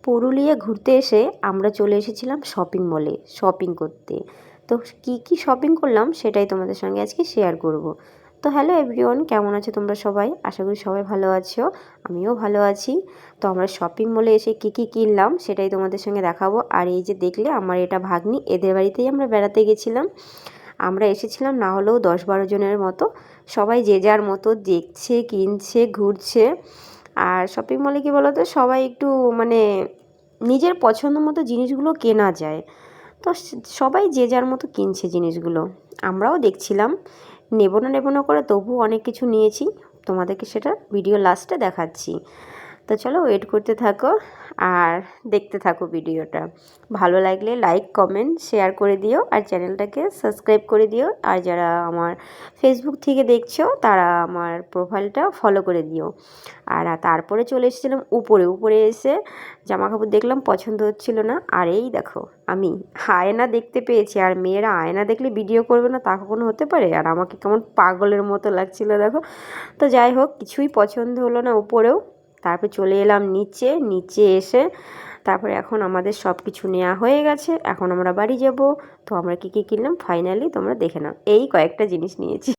পুরুলিয়া ঘুরতে এসে আমরা চলে এসেছিলাম শপিং মলে শপিং করতে। তো কি কি শপিং করলাম সেটাই তোমাদের সঙ্গে আজকে শেয়ার করব। তো হ্যালো এভরিওয়ান, কেমন আছো তোমরা সবাই? আশা করি সবাই ভালো আছো, আমিও ভালো আছি। তো আমরা শপিং মলে এসে কি কি কিনলাম সেটাই তোমাদের সঙ্গে দেখাবো। আর এই যে দেখলে আমার এটা ভাগ্নি, এদের বাড়িতেই আমরা বেড়াতে গেছিলাম। আমরা এসেছিলাম না হলেও 10-12 জনের মতো। সবাই যে যার মতো দেখছে, কিনছে, ঘুরছে। আর শপিং মলে কী বলো তো, সবাই একটু মানে নিজের পছন্দ মতো জিনিসগুলো কেনা যায়। তো সবাই যে যার মতো কিনছে জিনিসগুলো। আমরাও দেখছিলাম, নেব না করে তবুও অনেক কিছু নিয়েছি। তোমাদেরকে সেটা ভিডিও লাস্টে দেখাচ্ছি। তো চলো ওয়েট করতে থাকো আর দেখতে থাকো ভিডিওটা। ভালো লাগলে লাইক কমেন্ট শেয়ার করে দিও আর চ্যানেলটাকে সাবস্ক্রাইব করে দিও। আর যারা আমার ফেসবুক থেকে দেখছো তারা আমার প্রোফাইলটা ফলো করে দিও। আর তারপরে চলে এসেছিলাম উপরে এসে জামা কাপড় দেখলাম, পছন্দ হচ্ছিল না। আর এই দেখো, আমি আয়না দেখতে পেয়েছি। আর মেয়েরা আয়না দেখলে ভিডিও করবে না তা কখনো হতে পারে? আর আমাকে কেমন পাগলের মতো লাগছিল দেখো। তো যাই হোক, কিছুই পছন্দ হলো না উপরেও। তারপর চলে এলাম নিচে এসে তারপরে এখন আমাদের সব কিছু নেওয়া হয়ে গেছে, এখন আমরা বাড়ি যাব। তো আমরা কী কী কিনলাম ফাইনালি তোমরা দেখে নাও। এই কয়েকটা জিনিস নিয়েছি।